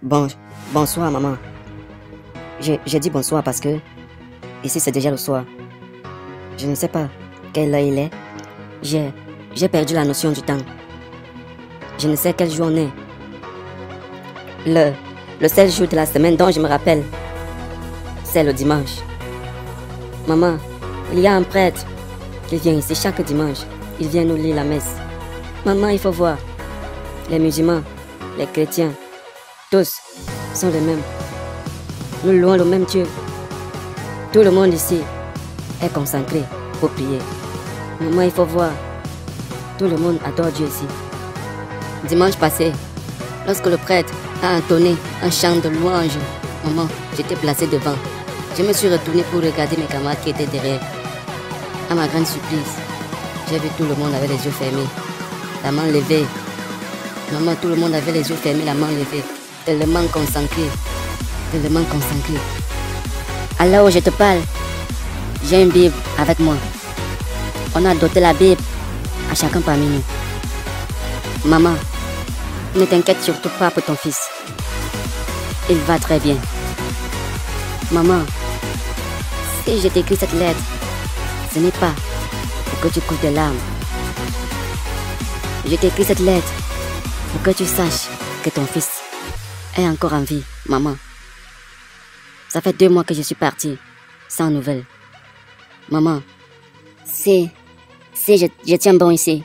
Bonsoir, maman. J'ai dit bonsoir parce que ici c'est déjà le soir. Je ne sais pas quelle heure il est. J'ai perdu la notion du temps. Je ne sais quel jour on est. Le seul jour de la semaine dont je me rappelle, c'est le dimanche. Maman, il y a un prêtre qui vient ici chaque dimanche. Il vient nous lire la messe. Maman, il faut voir. Les musulmans, les chrétiens, tous sont les mêmes. Nous louons le même Dieu. Tout le monde ici est consacré pour prier. Maman, il faut voir. Tout le monde adore Dieu ici. Dimanche passé, lorsque le prêtre a entonné un chant de louange, maman, j'étais placée devant. Je me suis retournée pour regarder mes camarades qui étaient derrière. À ma grande surprise, j'ai vu tout le monde avec les yeux fermés, la main levée. Maman, tout le monde avait les yeux fermés, la main levée, tellement concentré, tellement concentré. À l'heure où je te parle, j'ai une Bible avec moi. On a doté la Bible à chacun parmi nous. Maman, ne t'inquiète surtout pas pour ton fils. Il va très bien. Maman, si je t'écris cette lettre, ce n'est pas pour que tu couches des larmes. Je t'écris cette lettre pour que tu saches que ton fils est encore en vie, maman. Ça fait 2 mois que je suis partie, sans nouvelles. Maman, si je tiens bon ici,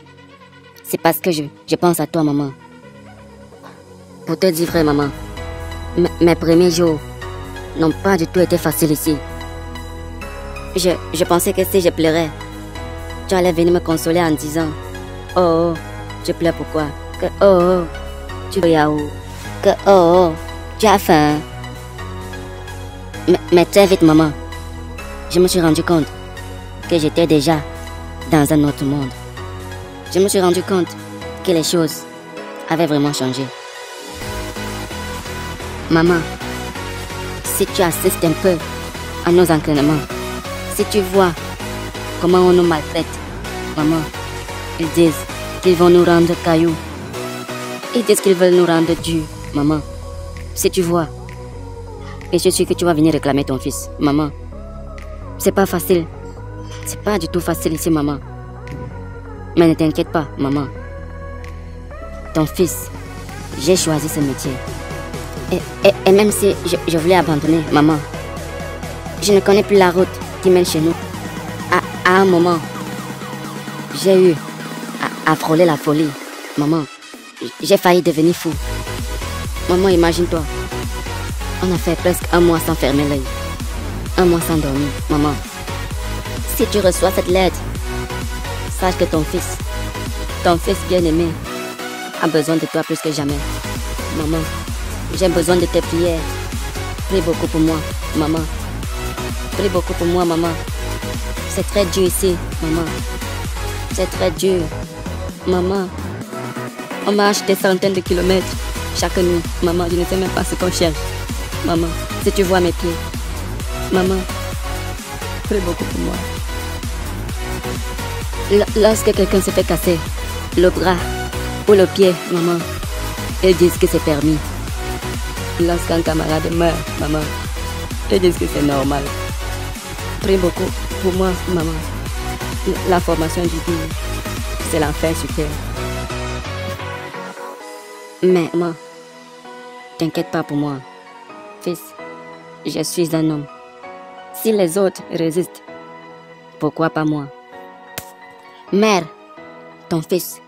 c'est parce que je pense à toi, maman. Pour te dire vrai, maman, mes premiers jours n'ont pas du tout été faciles ici. Je pensais que si je pleurais, tu allais venir me consoler en disant « Oh, tu pleures pourquoi? Que oh, tu veux où? Que oh, tu as faim. » Mais très vite, maman, je me suis rendu compte que j'étais déjà dans un autre monde. Je me suis rendu compte que les choses avaient vraiment changé. Maman, si tu assistes un peu à nos entraînements, si tu vois comment on nous maltraite, maman, ils disent qu'ils vont nous rendre cailloux. Ils disent qu'ils veulent nous rendre durs, maman. Si tu vois, et je suis que tu vas venir réclamer ton fils, maman. C'est pas facile. C'est pas du tout facile ici, maman. Mais ne t'inquiète pas, maman. Ton fils, j'ai choisi ce métier. Et même si je voulais abandonner, maman, je ne connais plus la route qui mène chez nous. À un moment, j'ai eu à frôler la folie. Maman, j'ai failli devenir fou. Maman, imagine-toi. On a fait presque 1 mois sans fermer l'œil. 1 mois sans dormir, maman. Si tu reçois cette lettre, sache que ton fils bien-aimé, a besoin de toi plus que jamais. Maman, j'ai besoin de tes prières. Prie beaucoup pour moi, maman. Prie beaucoup pour moi, maman. C'est très dur ici, maman. C'est très dur, maman. On marche des centaines de kilomètres chaque nuit. Maman, je ne sais même pas ce qu'on cherche. Maman, si tu vois mes pieds. Maman, prie beaucoup pour moi. Lorsque quelqu'un se fait casser le bras ou le pied, maman, ils disent que c'est permis. Lorsqu'un camarade meurt, maman, ils disent que c'est normal. Prie beaucoup pour moi, maman. La formation du Dieu, c'est l'enfer sur terre. Mais, maman, t'inquiète pas pour moi. Fils, je suis un homme. Si les autres résistent, pourquoi pas moi? Mère, ton fils,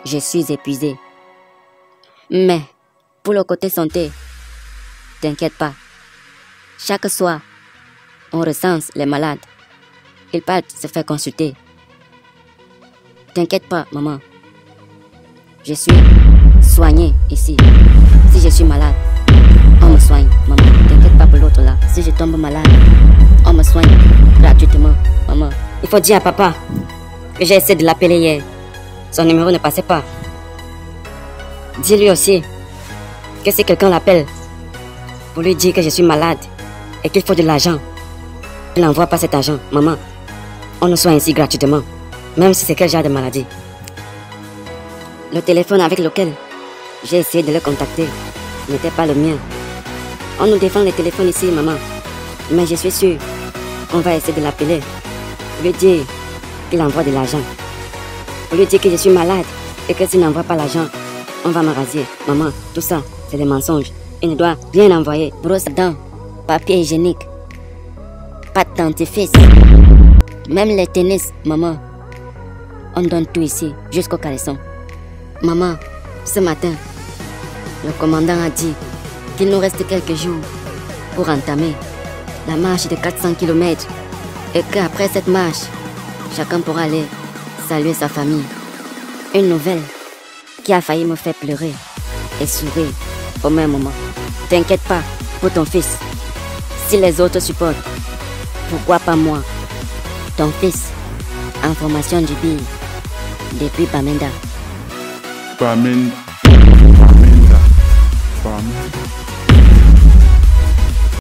je suis épuisée. Mais, pour le côté santé, t'inquiète pas. Chaque soir, on recense les malades. Ils partent se faire consulter. T'inquiète pas, maman. Je suis soignée ici. Si je suis malade, on me soigne, maman. T'inquiète pas pour l'autre là. Si je tombe malade, on me soigne gratuitement, maman. Il faut dire à papa que j'ai essayé de l'appeler hier. Son numéro ne passait pas. Dis-lui aussi que si quelqu'un l'appelle pour lui dire que je suis malade et qu'il faut de l'argent, il n'envoie pas cet argent, maman. On nous soigne ici gratuitement, même si c'est quel genre de maladie. Le téléphone avec lequel j'ai essayé de le contacter n'était pas le mien. On nous défend les téléphones ici, maman. Mais je suis sûre qu'on va essayer de l'appeler. Pour lui dire qu'il envoie de l'argent. Pour lui dire que je suis malade et que s'il n'envoie pas l'argent, on va me rasier. Maman, tout ça, c'est des mensonges. Il ne doit rien envoyer. Brosse à dents, papier hygiénique, pâte dentifrice, même les tennis, maman. On donne tout ici, jusqu'au caleçon. Maman, ce matin, le commandant a dit qu'il nous reste quelques jours pour entamer la marche de 400 km et qu'après cette marche, chacun pourra aller saluer sa famille. Une nouvelle qui a failli me faire pleurer et sourire au même moment. T'inquiète pas pour ton fils. Si les autres supportent, pourquoi pas moi, ton fils? Information du BIL depuis Bamenda. Bamenda.